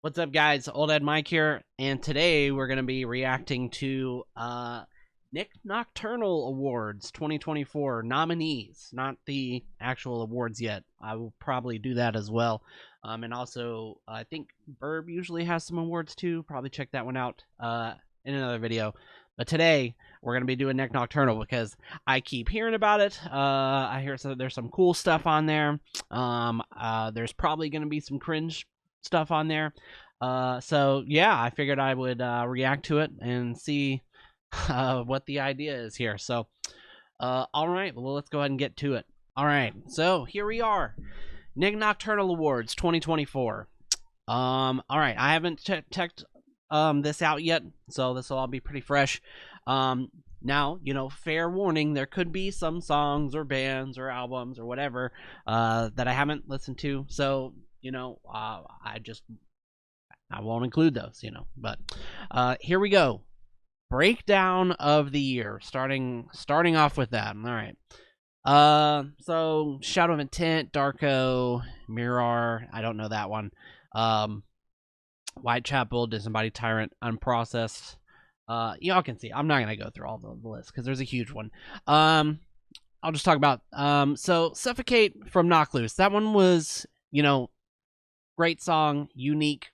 What's up, guys? Old Ed Mike here, and today we're going to be reacting to Nik Nocturnal Awards 2024 nominees, not the actual awards yet. I will probably do that as well. And also, I think Burb usually has some awards too. Probably check that one out in another video. But today, we're going to be doing Nik Nocturnal because I keep hearing about it. I hear there's some cool stuff on there. There's probably going to be some cringe stuff on there. So yeah, I figured I would react to it and see what the idea is here. So all right, well, let's go ahead and get to it. All right, so here we are, Nik Nocturnal Awards 2024. All right, I haven't checked this out yet, so this will all be pretty fresh. Now, fair warning, there could be some songs or bands or albums or whatever that I haven't listened to, so I won't include those, but here we go. Breakdown of the year, starting off with that. All right. So Shadow of Intent, Darko, Mirror, I don't know that one. Whitechapel, Disembodied Tyrant, Unprocessed. Y'all can see. I'm not gonna go through all the list because there's a huge one. I'll just talk about so Suffocate from Knock Loose. That one was, great song, unique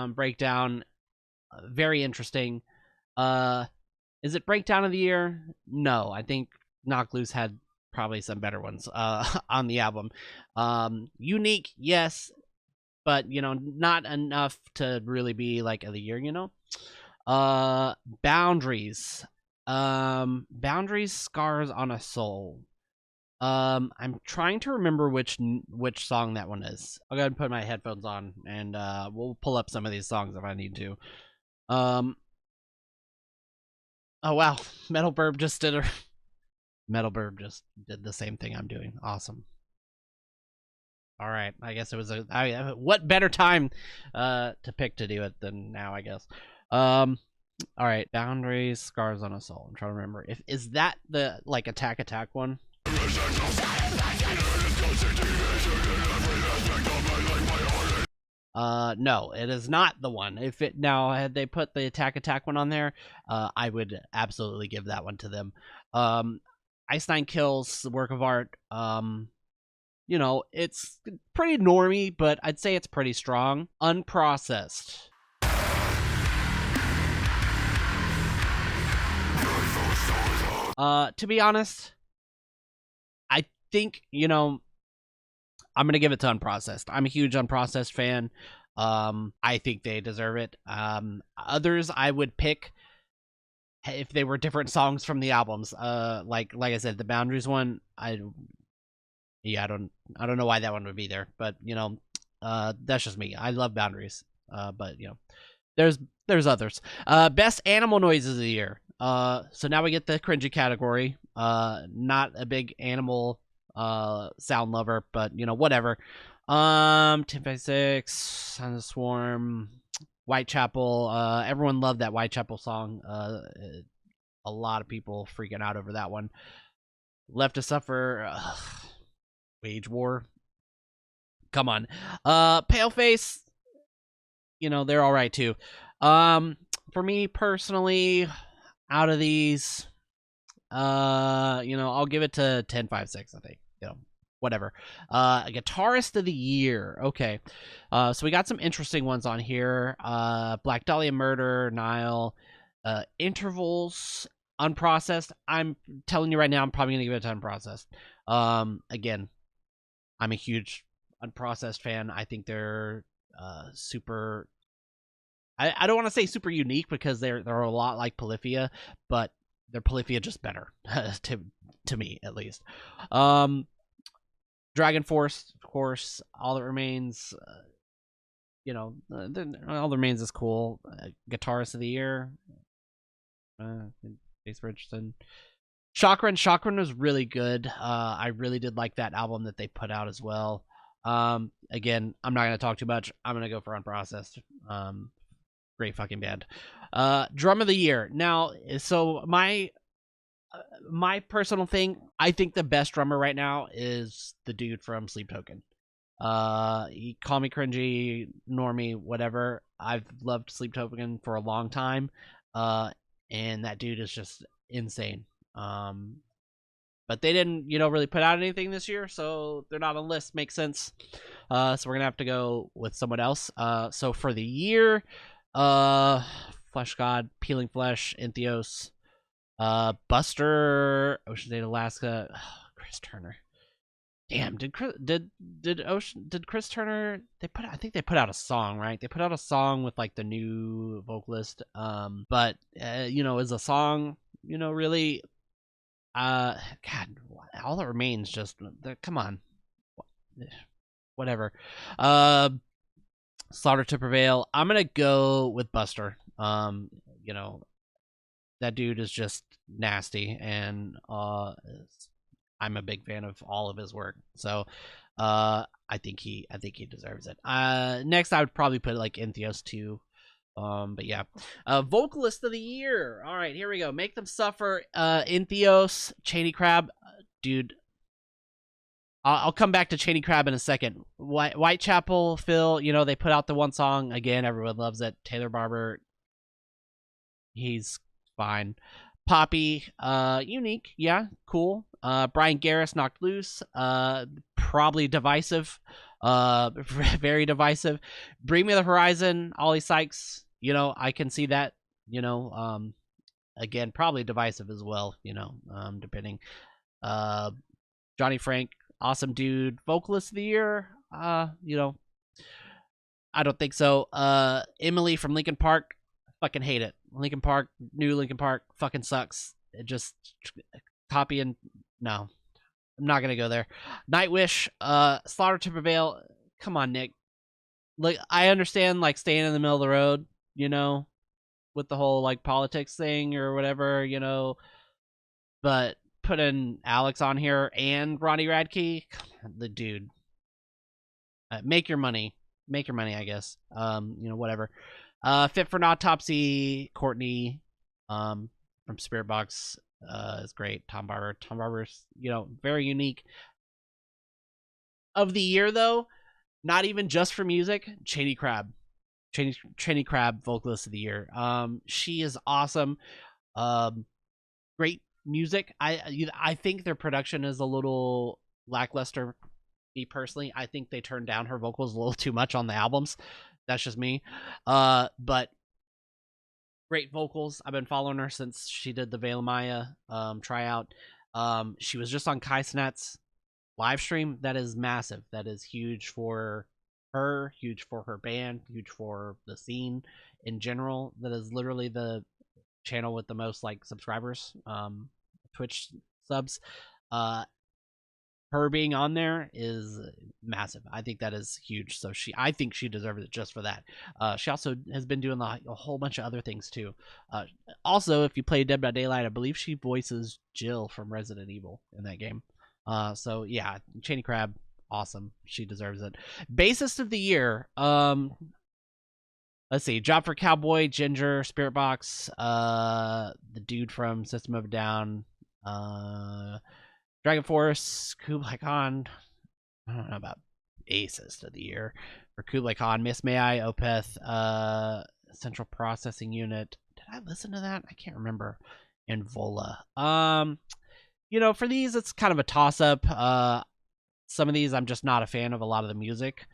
breakdown, very interesting. Is it breakdown of the year? No, I think Knock Loose had probably some better ones on the album. Unique, yes, but not enough to really be like of the year. Boundaries. Boundaries, Scars on a Soul. I'm trying to remember which song that one is. I'll go ahead and put my headphones on, and we'll pull up some of these songs if I need to. Oh wow, Metal Burb just did the same thing I'm doing. Awesome. All right, I guess it was what better time to pick to do it than now, I guess. All right, Boundaries, Scars on a Soul. I'm trying to remember is that the Attack one? No, it is not the one. If it now had they put the Attack one on there, I would absolutely give that one to them. Ice Nine Kills, work of art. It's pretty normie, but I'd say it's pretty strong. Unprocessed. To be honest, I think, I'm going to give it to Unprocessed. I'm a huge Unprocessed fan. I think they deserve it. Others I would pick if they were different songs from the albums. Like I said, the Boundaries one, I don't know why that one would be there, but that's just me. I love Boundaries. But there's others. Best animal noises of the year. So now we get the cringy category. Not a big animal sound lover, but whatever. 10x6, Son of the Swarm, Whitechapel. Everyone loved that Whitechapel song. A lot of people freaking out over that one. Left to Suffer, Wage War. Come on. Paleface, they're all right too. For me personally, out of these, I'll give it to 10.56, I think. Whatever. Guitarist of the year. Okay. So we got some interesting ones on here. Black Dahlia Murder, Nile, Intervals, Unprocessed. I'm telling you right now, I'm probably gonna give it a 10 Unprocessed. Again, I'm a huge Unprocessed fan. I think they're super. I don't want to say super unique because they're a lot like Polyphia, but they're Polyphia just better to me at least. Dragon Force, of course. All That Remains. All That Remains is cool. Guitarist of the year. Chase Richardson. Chakran was really good. I really did like that album that they put out as well. Again, I'm not gonna talk too much. I'm gonna go for Unprocessed. Great fucking band. Drum of the year. Now, so my personal thing, I think the best drummer right now is the dude from Sleep Token. Call me cringy, normie, whatever. I've loved Sleep Token for a long time. And that dude is just insane. But they didn't, really put out anything this year, so they're not on the list. Makes sense. So we're gonna have to go with someone else. So for the year, Flesh God, Peeling Flesh, Entheos, Buster, Ocean State, Alaska, Chris Turner. Damn, did Chris Turner? I think they put out a song, right? They put out a song with like the new vocalist. But is a song, really? God, all that remains just come on, whatever. Slaughter to Prevail. I'm gonna go with Buster. That dude is just nasty, and I'm a big fan of all of his work. So I think he deserves it. Next I would probably put like Entheos too. But yeah. Vocalist of the year. All right, here we go. Make Them Suffer, Entheos, Cheney Crab. Dude, I'll come back to Cheney Crab in a second. Whitechapel, Phil, they put out the one song. Again, everyone loves it. Taylor Barber, he's fine. Poppy, unique, yeah, cool. Brian Garris, Knocked Loose, probably divisive, very divisive. Bring Me the Horizon, Ollie Sykes, I can see that, again, probably divisive as well, depending. Johnny Frank, awesome dude. Vocalist of the year, I don't think so. Emily from Linkin Park, fucking hate it. New Linkin Park fucking sucks. It just copying. No, I'm not gonna go there. Nightwish, Slaughter to Prevail. Come on, Nick. Like, I understand like staying in the middle of the road, with the whole like politics thing or whatever, but putting Alex on here and Ronnie Radke, the dude. Make your money, I guess. Whatever. Fit for an Autopsy, Courtney, from Spirit Box, is great. Tom Barber's, very unique. Of the year though, not even just for music, Cheney Crab, vocalist of the year. She is awesome. Great music. I think their production is a little lackluster. Me personally, I think they turned down her vocals a little too much on the albums. That's just me. But great vocals. I've been following her since she did the Veil Maya tryout. She was just on Kai Cenat's live stream. That is massive. That is huge for her, huge for her band, huge for the scene in general. That is literally the channel with the most like subscribers, Twitch subs. Her being on there is massive. I think that is huge. So I think she deserves it just for that. She also has been doing a whole bunch of other things too. Also, if you play Dead by Daylight, I believe she voices Jill from Resident Evil in that game. So yeah, Cheney Crab, awesome. She deserves it. Bassist of the year. Let's see. Job for Cowboy, Ginger, Spirit Box, the dude from System of a Down, Dragon Force, Kublai Khan. I don't know about bassist of the year for Kublai Khan, Miss May I, Opeth, Central Processing Unit. Did I listen to that? I can't remember. And Vola. For these, it's kind of a toss up. Some of these, I'm just not a fan of a lot of the music.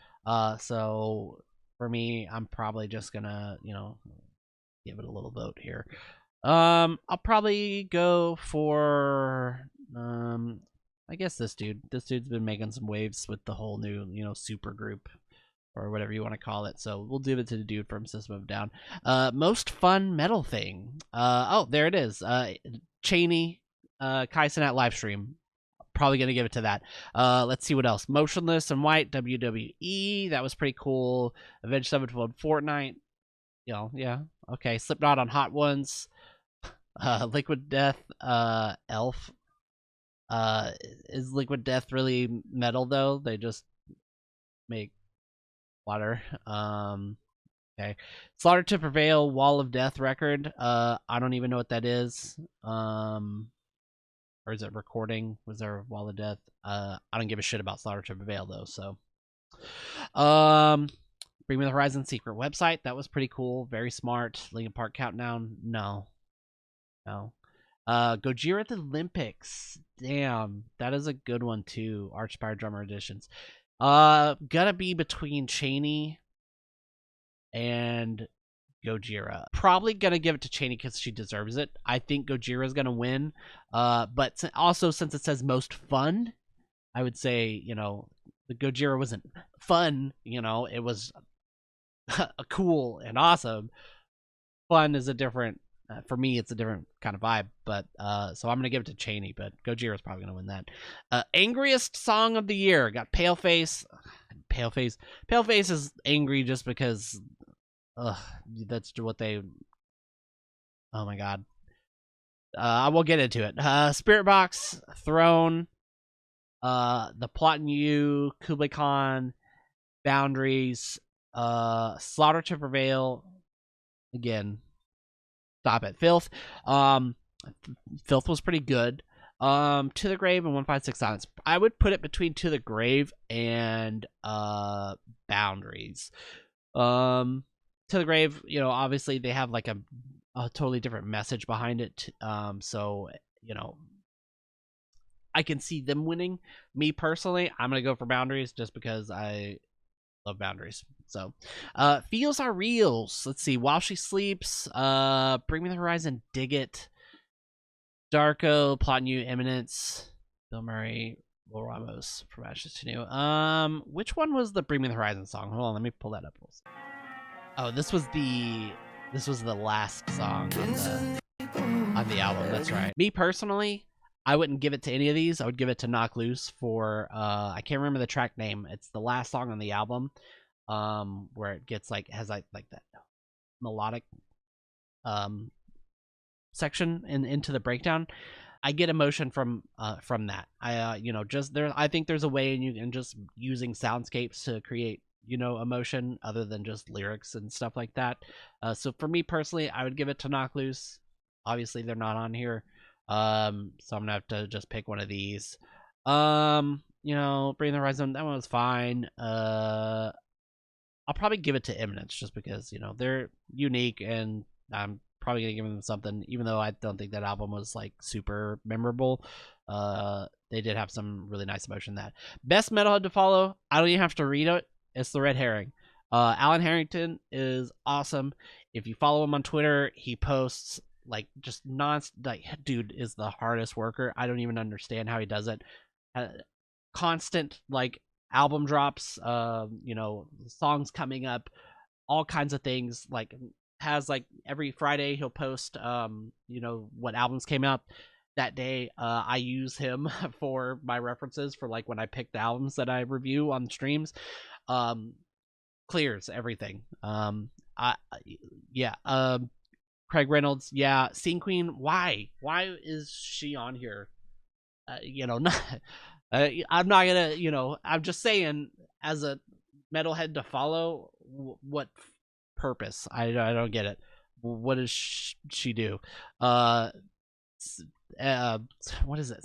So for me, I'm probably just gonna, give it a little vote here. I'll probably go for I guess this dude. This dude's been making some waves with the whole new, super group or whatever you want to call it. So we'll give it to the dude from System of a Down. Most fun metal thing. Oh, there it is. Cheney, Kai Cenat live stream. Probably gonna give it to that. Let's see what else. Motionless and White, WWE. That was pretty cool. Avenged Sevenfold, Fortnite. Yeah. Okay. Slipknot on Hot Ones. Liquid Death, Elf. Is Liquid Death really metal though? They just make water. Okay. Slaughter to Prevail, Wall of Death record. I don't even know what that is. Or is it recording? Was there a Wall of Death? I don't give a shit about Slaughter to Prevail though, so Bring Me the Horizon secret website. That was pretty cool. Very smart. Linkin Park Countdown. No. Gojira at the Olympics. Damn, that is a good one too. Archspire Drummer Editions. Gonna be between Cheney and Gojira. Probably gonna give it to Cheney because she deserves it. I think Gojira is gonna win. But also since it says most fun, I would say the Gojira wasn't fun. It was cool and awesome. Fun is a different. For me, it's a different kind of vibe. But so I'm gonna give it to Cheney. But Gojira is probably gonna win that. Angriest song of the year got Paleface. Paleface is angry just because. That's what they. Oh my god. I will get into it. Spirit Box, Throne, The Plot in You, Kublai Khan, Boundaries, Slaughter to Prevail. Again, stop it. Filth. Filth was pretty good. To the Grave and 156 Silence. I would put it between To the Grave and Boundaries. To the Grave, obviously they have like a totally different message behind it. So I can see them winning. Me personally, I'm gonna go for Boundaries just because I love Boundaries. So, Feels Are Reals. Let's see. While She Sleeps. Bring Me the Horizon. Dig It. Darko. Plot New. Eminence. Bill Murray. Will Ramos from Ashes to New. Which one was the Bring Me the Horizon song? Hold on, let me pull that up. Oh, this was the last song on the album. That's right. Me personally, I wouldn't give it to any of these. I would give it to Knock Loose for I can't remember the track name. It's the last song on the album, where it gets has that melodic section into the breakdown. I get emotion from that. I think there's a way in just using soundscapes to create emotion other than just lyrics and stuff like that. So for me personally, I would give it to Knock Loose. Obviously they're not on here, so I'm gonna have to just pick one of these. Bring the Horizon, that one was fine. I'll probably give it to Eminence just because they're unique and I'm probably gonna give them something, even though I don't think that album was like super memorable. They did have some really nice emotion. That best metalhead to follow, I don't even have to read it. It's the Red Herring. Alan Harrington is awesome. If you follow him on Twitter, he posts just dude is the hardest worker. I don't even understand how he does it. Constant album drops, songs coming up, all kinds of things. Has every Friday he'll post what albums came out that day. I use him for my references for when I pick the albums that I review on streams. Clears everything. Craig Reynolds, yeah. Scene Queen, why is she on here? Not, I'm not gonna, I'm just saying, as a metalhead to follow, what purpose? I don't get it. What does she do? What is it?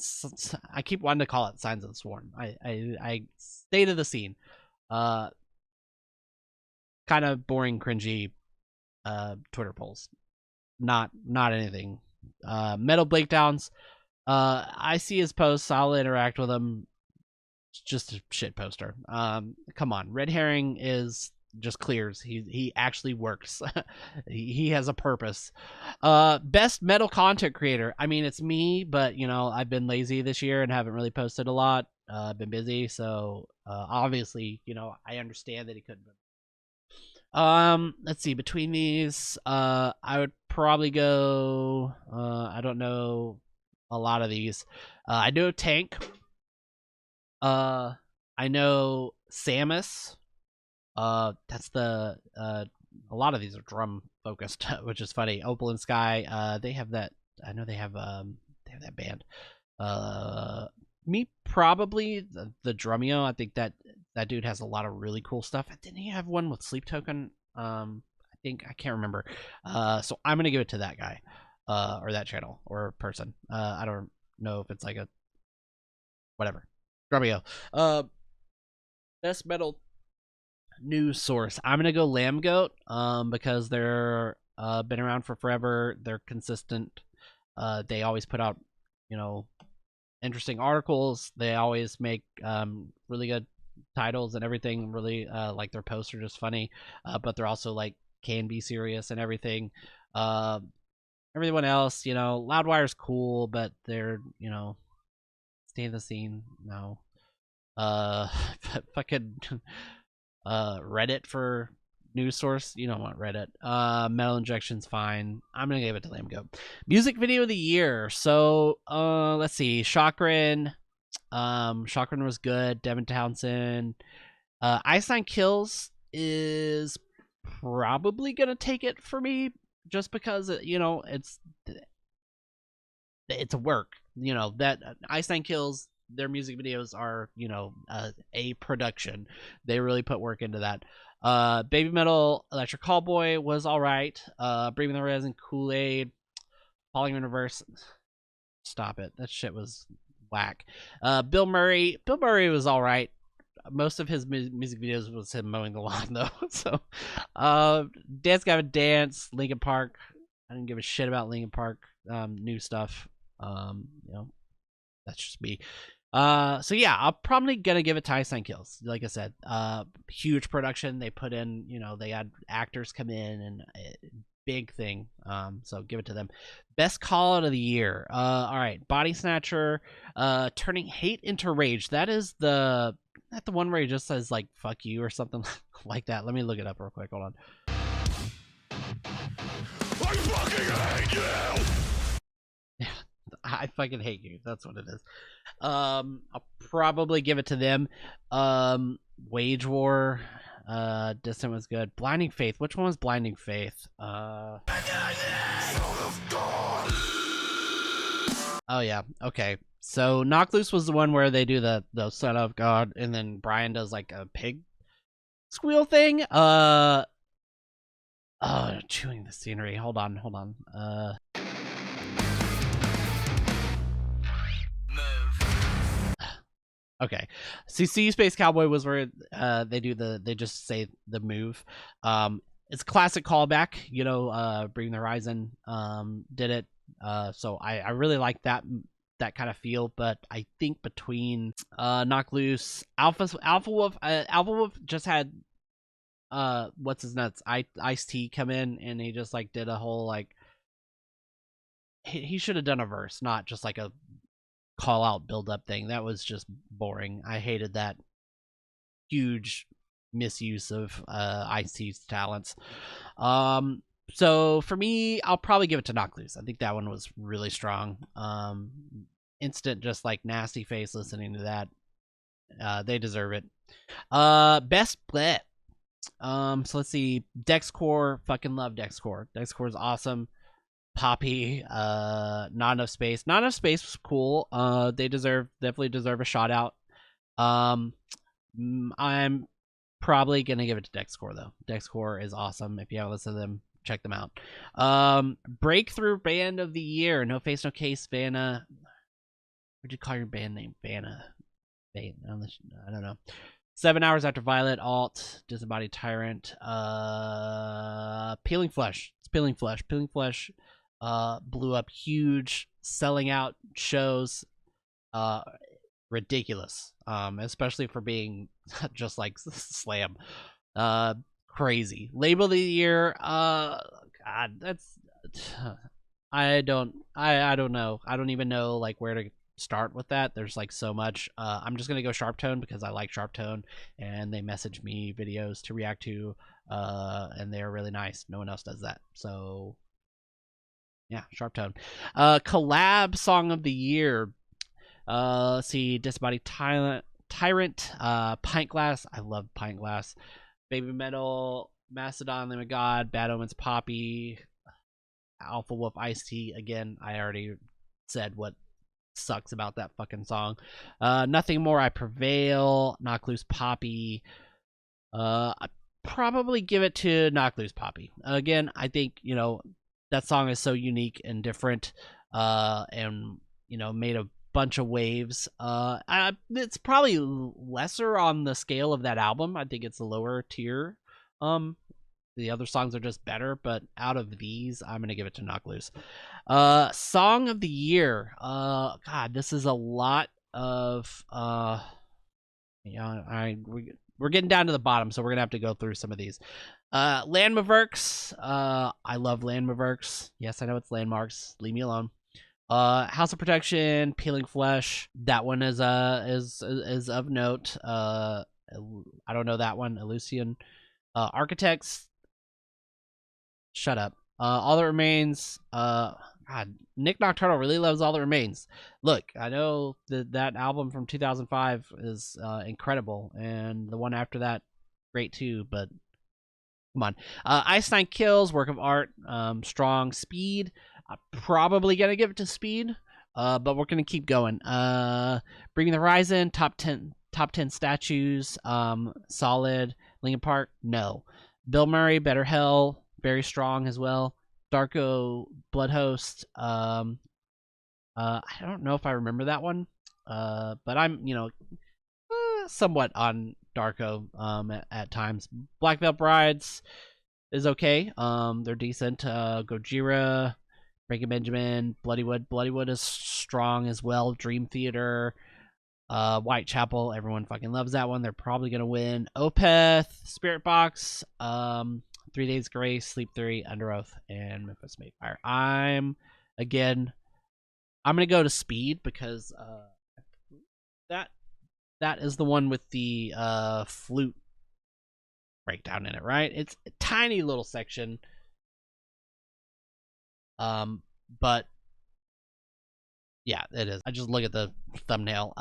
I keep wanting to call it Signs of the Swarm. I State of the Scene. Kind of boring, cringy Twitter polls. Not anything. Metal Breakdowns. I see his posts. I'll interact with him. It's just a shit poster. Come on. Red Herring is just clears. He actually works. he has a purpose. Best metal content creator. I mean, it's me, but I've been lazy this year and haven't really posted a lot. I've been busy, so obviously, I understand that he couldn't. Let's see. Between these, I would probably go. I don't know a lot of these. I know Tank. I know Samus. That's the a lot of these are drum focused, which is funny. Opal and Sky, they have that. I know they have that band. Me probably the Drumeo. I think that dude has a lot of really cool stuff. Didn't he have one with Sleep Token? I think I can't remember. So I'm gonna give it to that guy, or that channel or person. I don't know if it's a whatever. Drumeo. Best metal news source. I'm gonna go Lamb Goat, because they're been around for forever. They're consistent. They always put out, interesting articles. They always make really good titles and everything. Really, like their posts are just funny, but they're also like can be serious and everything. Everyone else, Loudwire's cool, but they're, stay in the scene. No. Fucking Reddit for news source. You don't want Reddit. Metal Injection's fine. I'm gonna give it to Lamb Goat. Music video of the year. So let's see. Chakran. Chakran was good. Devin Townsend. Einstein Kills is probably gonna take it for me, just because it's a work. That Einstein Kills, their music videos are a production. They really put work into that. Baby Metal Electric Callboy was all right. Breathing the Resin, Kool-Aid, Falling Universe. Stop it, that shit was whack. Bill Murray was all right. Most of his music videos was him mowing the lawn though. So Dance Gavin Dance, Linkin Park. I didn't give a shit about Linkin Park new stuff. That's just me. So yeah, I'm probably gonna give it to Einstein Kills. Like I said, huge production. They put in, they had actors come in and big thing. So give it to them. Best call out of the year. All right, Body Snatcher, turning hate into rage. That is the one where he just says like "fuck you" or something like that. Let me look it up real quick. Hold on. I fucking hate you. Yeah, I fucking hate you. That's what it is. I'll probably give it to them. Wage War, Distant was good. Blinding Faith. Which one was Blinding Faith? Oh yeah. Okay. So Knock Loose was the one where they do the Son of God, and then Brian does like a pig squeal thing. Chewing the scenery. Hold on. Okay. See Space Cowboy was where they just say the move. It's a classic callback, Bring the Horizon did it. So I really like that kind of feel, but I think between Knock Loose, Alpha Wolf just had what's his nuts, Ice-T come in, and he just like did a whole like he should have done a verse, not just like a call out build up thing. That was just boring. I hated that huge misuse of Ice-T's talents. So for me, I'll probably give it to Knock Loose. I think that one was really strong. Instant just like nasty face listening to that. They deserve it. Best split. So let's see. Dexcore, fucking love Dexcore. Dexcore is awesome. Poppy, Not Enough Space. Not Enough Space was cool. They definitely deserve a shout out. I'm probably gonna give it to Dexcore though. Dexcore is awesome. If you haven't listened to them, check them out. Breakthrough Band of the Year. No Face No Case, Vanna. What'd you call your band name? Vanna. I don't know. 7 Hours After Violet, Alt, Disembodied Tyrant, Peeling Flesh. It's Peeling Flesh. Peeling Flesh blew up huge, selling out shows. Ridiculous. Especially for being just like Slam. Crazy. Label of the Year. God, that's I don't know. I don't even know like where to start with that. There's like so much. I'm just gonna go Sharp Tone because I like Sharp Tone, and they message me videos to react to, and they're really nice. No one else does that, so yeah, Sharp Tone. Collab Song of the Year. Let's see, Disembodied Tyrant, Pint Glass. I love Pint Glass. Baby Metal, Mastodon, Lamb of God, Bad Omens, Poppy, Alpha Wolf, Ice-T. Again, I already said what sucks about that fucking song. Nothing More, I Prevail, Knock Loose, Poppy. I'd probably give it to Knock Loose, Poppy. Again, I think, that song is so unique and different, and, made a bunch of waves. It's probably lesser on the scale of that album. I think it's a lower tier. The other songs are just better, but out of these, I'm gonna give it to Knock Loose. Song of the year. God, this is a lot of we're getting down to the bottom, so we're gonna have to go through some of these. Landmarks. I love Landmarks. Yes, I know it's landmarks. Leave me alone. House of Protection, Peeling Flesh. That one is of note. I don't know that one. Elysian. Architects. Shut up. All That Remains. God, Nik Nocturnal really loves All That Remains. Look, I know that album from 2005 is incredible, and the one after that, great too. But come on, Ice Nine Kills, work of art, strong. Speed. I'm probably gonna give it to Speed, but we're gonna keep going. Bring the Horizon, top 10 statues, solid. Linkin Park, no. Bill Murray, Better Hell, very strong as well. Darko, Bloodhost. I don't know if I remember that one, but I'm somewhat on Darko at times. Black Veil Brides is okay. They're decent. Gojira, Breaking Benjamin, Bloodywood. Bloodywood is strong as well. Dream Theater, Whitechapel. Everyone fucking loves that one. They're probably gonna win. Opeth, Spirit Box, 3 Days Grace, Sleep Theory, Under Oath, and Memphis Mayfire. I'm gonna go to Speed because that is the one with the flute breakdown in it, right? It's a tiny little section. But yeah, it is. I just look at the thumbnail.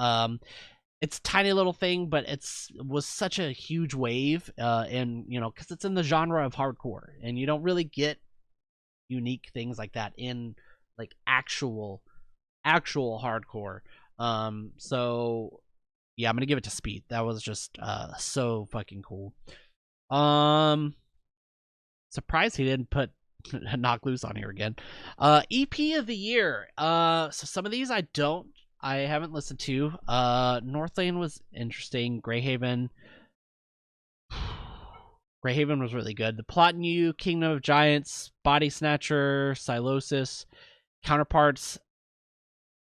It's a tiny little thing, but was such a huge wave, and because it's in the genre of hardcore, and you don't really get unique things like that in like actual hardcore. So yeah, I'm gonna give it to Speed. That was just so fucking cool. Surprised he didn't put Knock Loose on here again. EP of the year. So some of these I haven't listened to. Northlane was interesting. Greyhaven was really good. The Plot in You, Kingdom of Giants, Body Snatcher, Silosis, Counterparts.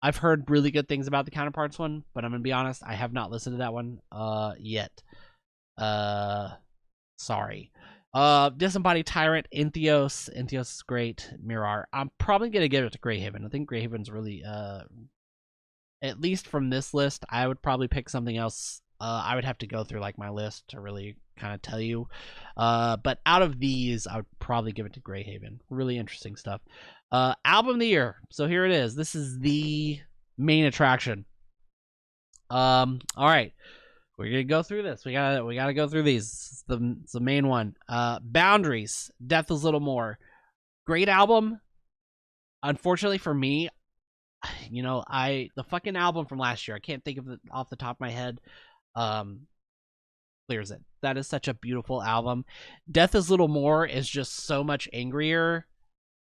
I've heard really good things about the Counterparts one, but I'm gonna be honest, I have not listened to that one yet. Sorry. Disembodied Tyrant, Entheos is great. Mirar. I'm probably gonna give it to Greyhaven. I think Greyhaven's really at least from this list, I would probably pick something else. I would have to go through like my list to really kind of tell you. But out of these, I would probably give it to Greyhaven. Really interesting stuff. Album of the year. So here it is. This is the main attraction. All right. We're gonna go through this. We gotta go through these. It's the main one. Boundaries. Death is Little More. Great album. Unfortunately for me, the fucking album from last year, I can't think of it off the top of my head. Clears it. That is such a beautiful album. Death is Little More is just so much angrier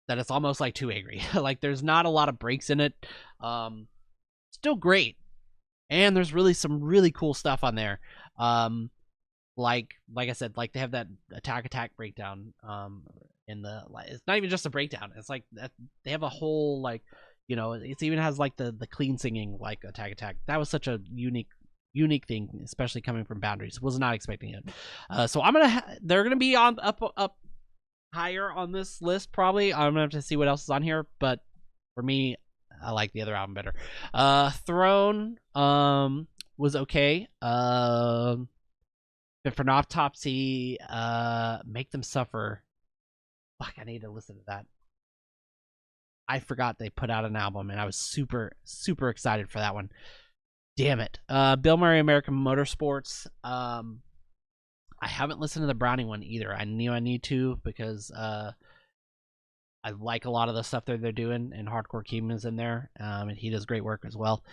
that it's almost like too angry. Like there's not a lot of breaks in it. Still great. And there's really some really cool stuff on there. Like I said, like they have that attack breakdown. It's not even just a breakdown. It's like that they have a whole it even has like the clean singing like attack. That was such a unique thing, especially coming from Boundaries. Was not expecting it. So they're gonna be on up higher on this list probably. I'm gonna have to see what else is on here, but for me, I like the other album better. Throne was okay. But for an Autopsy, Make Them Suffer. Fuck, I need to listen to that. I forgot they put out an album, and I was super excited for that one. Damn it. Bill Murray, American Motorsports. I haven't listened to the Browning one either. I knew I need to because I like a lot of the stuff that they're doing, and Hardcore Keeman is in there, and he does great work as well.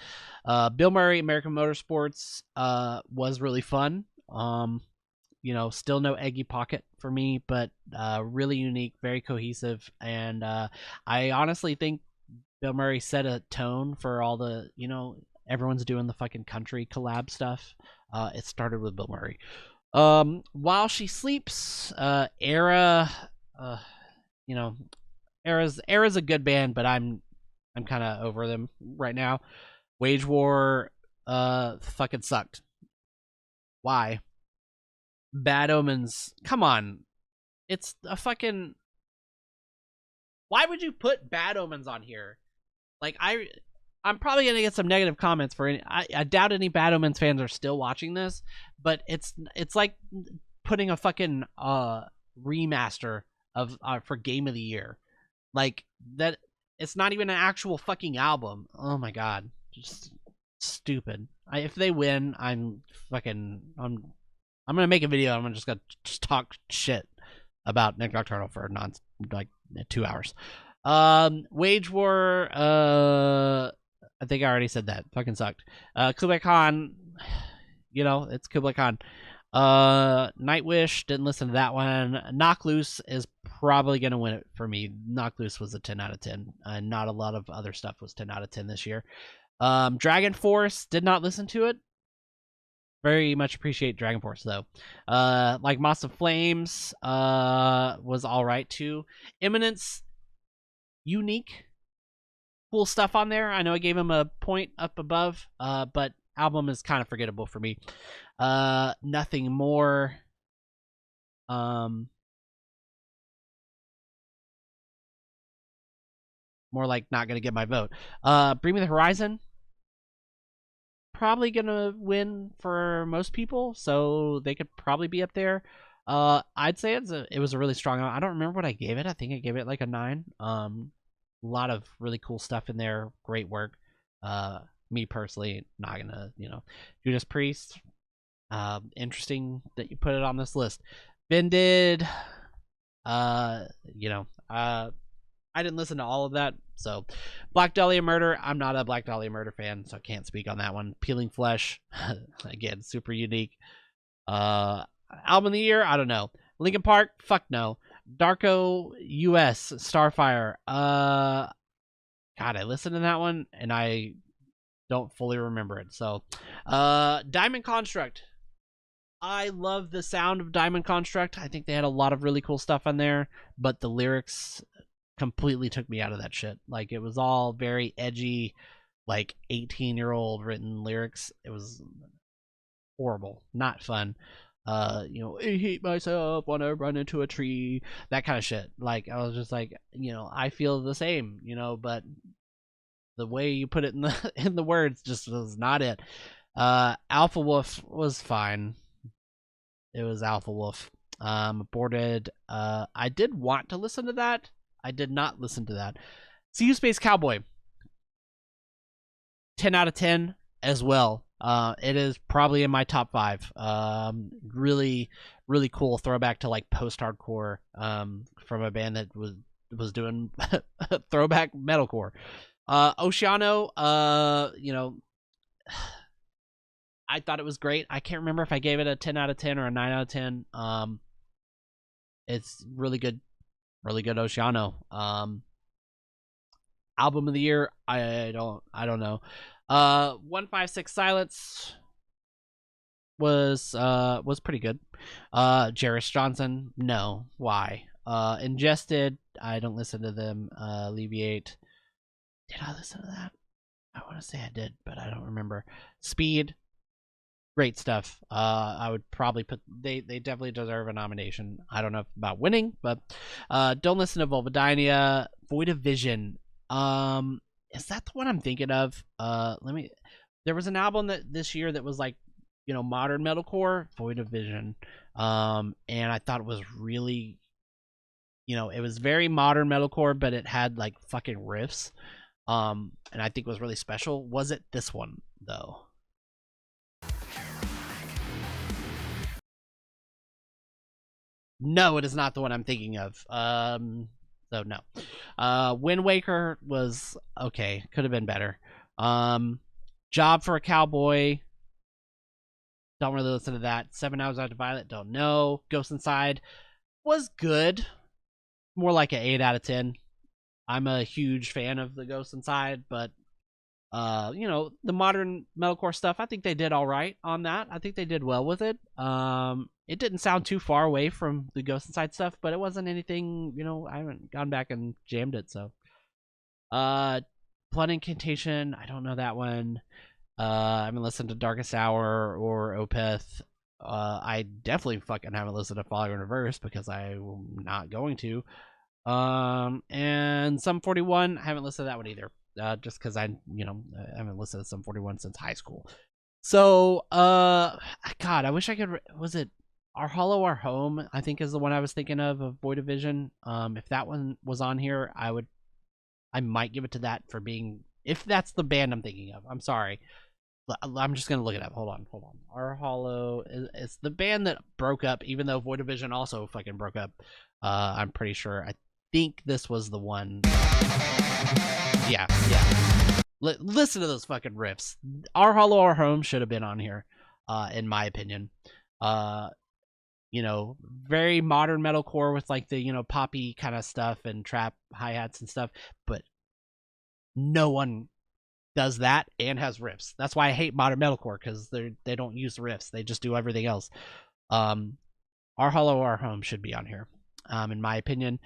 Bill Murray, American Motorsports was really fun. Still no Eggy Pocket for me, but really unique, very cohesive, and I honestly think Bill Murray set a tone for all the, everyone's doing the fucking country collab stuff. It started with Bill Murray. While She Sleeps, Era, you know, Era's a good band, but I'm kind of over them right now. Wage War, fucking sucked. Why? Bad Omens, come on. It's a fucking. Why would you put Bad Omens on here? Like, I'm probably gonna get some negative comments for any. I doubt any Bad Omens fans are still watching this, but it's like putting a fucking remaster of for Game of the Year, like that. It's not even an actual fucking album. Oh my god, just stupid. If they win, I'm gonna make a video. I'm just gonna talk shit about Nik Nocturnal for 2 hours. Wage War, I think I already said that. Fucking sucked. Kublai Khan, it's Kublai Khan. Nightwish, didn't listen to that one. Knock Loose is probably gonna win it for me. Knock Loose was a 10 out of 10. Not a lot of other stuff was 10 out of 10 this year. Dragon Force, did not listen to it. Very much appreciate Dragon Force though. Like Moss of Flames, was all right too. Eminence, unique, cool stuff on there. I know I gave him a point up above, but album is kind of forgettable for me. Nothing more. More like not gonna get my vote. Bring Me the Horizon, probably gonna win for most people, so they could probably be up there. I'd say it was a really strong. I don't remember what I gave it. I think I gave it like a 9. A lot of really cool stuff in there. Great work. Me personally, not gonna, Judas Priest. Interesting that you put it on this list. Vended. I didn't listen to all of that. So, Black Dahlia Murder, I'm not a Black Dahlia Murder fan, so I can't speak on that one. Peeling Flesh, again, super unique. Album of the Year, I don't know. Linkin Park, fuck no. Darko US, Starfire. God, I listened to that one, and I don't fully remember it. So, Diamond Construct. I love the sound of Diamond Construct. I think they had a lot of really cool stuff on there, but the lyrics completely took me out of that shit. Like, it was all very edgy, like 18-year-old written lyrics. It was horrible, not fun. I hate myself, want to run into a tree, that kind of shit. Like, I was just like, I feel the same, but the way you put it in the words just was not it. Alpha Wolf was fine. It was Alpha Wolf. Aborted. I did want to listen to that. I did not listen to that. See You Space Cowboy. 10 out of 10 as well. It is probably in my top 5. Really, really cool throwback to like post-hardcore from a band that was doing throwback metalcore. Oceano, I thought it was great. I can't remember if I gave it a 10 out of 10 or a 9 out of 10. It's really good Oceano. Album of the Year, I don't know. 156 Silence was pretty good. Jarris Johnson, no. Why? Ingested, I don't listen to them. Alleviate, did I listen to that? I want to say I did, but I don't remember. Speed, great stuff. I would probably put they definitely deserve a nomination. I don't know about winning, but don't listen to Vulvodynia. Void of Vision. Is that the one I'm thinking of? There was an album that this year that was like, modern metalcore, Void of Vision. And I thought it was really, it was very modern metalcore, but it had like fucking riffs. And I think it was really special. Was it this one though? No, it is not the one I'm thinking of. So no. Wind Waker was okay. Could have been better. Job for a Cowboy. Don't really listen to that. 7 Hours After Violet. Don't know. Ghost Inside was good. More like an 8 out of 10. I'm a huge fan of the Ghost Inside, but the modern metalcore stuff, I think they did all right on that. I think they did well with it. It didn't sound too far away from the Ghost Inside stuff, but it wasn't anything, I haven't gone back and jammed it, so. Blood Incantation, I don't know that one. I haven't listened to Darkest Hour or Opeth. I definitely fucking haven't listened to Falling in Reverse because I'm not going to. And Sum 41, I haven't listened to that one either. Just because I haven't listened to Sum 41 since high school. So, God, I wish I could. Was it Our Hollow, Our Home? I think is the one I was thinking of Boy Division. If that one was on here, I might give it to that for being. If that's the band I'm thinking of, I'm sorry. I'm just gonna look it up. Hold on. Our Hollow is the band that broke up, even though Void Division also fucking broke up. I'm pretty sure. I think this was the one. Yeah. Listen to those fucking riffs. Our Hollow, Our Home should have been on here, in my opinion. Very modern metalcore with like the poppy kind of stuff and trap hi-hats and stuff, but no one does that and has riffs. That's why I hate modern metalcore, because they don't use riffs. They just do everything else. Our Hollow, Our Home should be on here, in my opinion.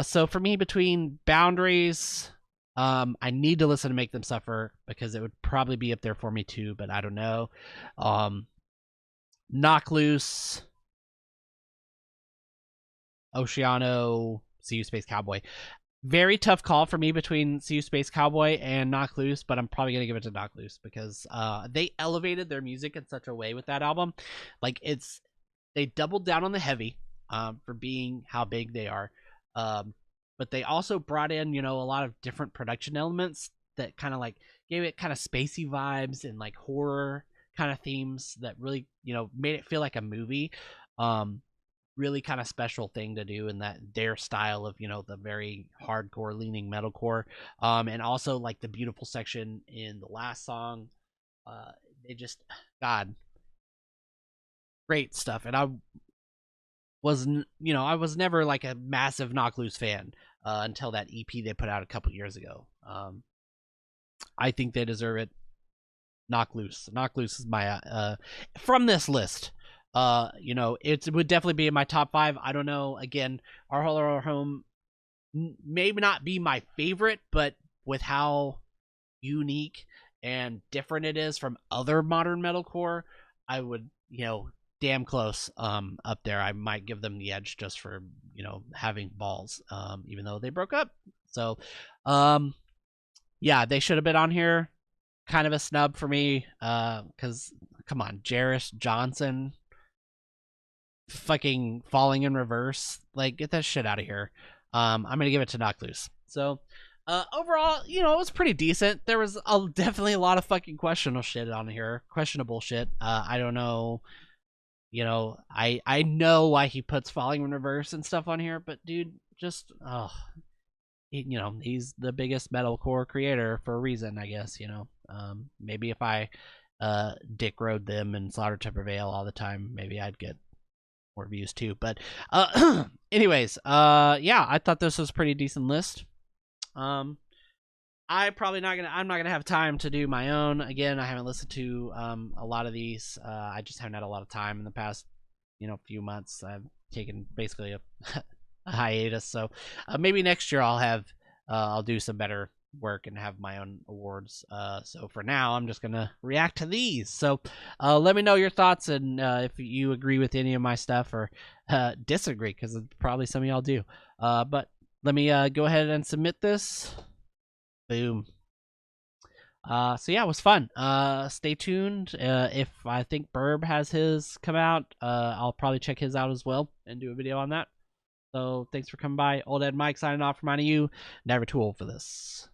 So for me, between Boundaries, I need to listen to Make Them Suffer because it would probably be up there for me too, but I don't know. Knock Loose, Oceano, See You Space Cowboy. Very tough call for me between See You Space Cowboy and Knock Loose, but I'm probably going to give it to Knock Loose because they elevated their music in such a way with that album. Like, they doubled down on the heavy for being how big they are. But they also brought in, a lot of different production elements that kind of like gave it kind of spacey vibes and like horror kind of themes that really, made it feel like a movie. Really kind of special thing to do in that their style of the very hardcore leaning metalcore, and also like the beautiful section in the last song. They just, God, great stuff. And I was never like a massive Knock Loose fan until that EP they put out a couple years ago. I think they deserve it. Knock Loose is my from this list. It would definitely be in my top 5. I don't know. Again, Our Hollow, Our Home may not be my favorite, but with how unique and different it is from other modern metalcore, I would, damn close up there. I might give them the edge just for, having balls, even though they broke up. So, yeah, they should have been on here. Kind of a snub for me, because, come on, Jarris Johnson fucking Falling in Reverse, like, get that shit out of here. I'm gonna give it to Knock Loose. So overall, it was pretty decent. There was definitely a lot of fucking questionable shit on here. I don't know. I know why he puts Falling in Reverse and stuff on here, but dude, just he's the biggest metalcore creator for a reason, I guess. Maybe if I dick rode them and Slaughter to Prevail all the time, maybe I'd get more views too. But anyways, yeah, I thought this was a pretty decent list. I'm not gonna have time to do my own. Again, I haven't listened to a lot of these. I just haven't had a lot of time in the past few months. I've taken basically a hiatus, so maybe next year I'll do some better work and have my own awards. So for now, I'm just gonna react to these. So let me know your thoughts and if you agree with any of my stuff or disagree, because probably some of y'all do. But let me go ahead and submit this. Boom. So yeah, it was fun. Stay tuned. If I think Burb has his come out, I'll probably check his out as well and do a video on that. So thanks for coming by. Old Ed Mike signing off from out of you. Never too old for this.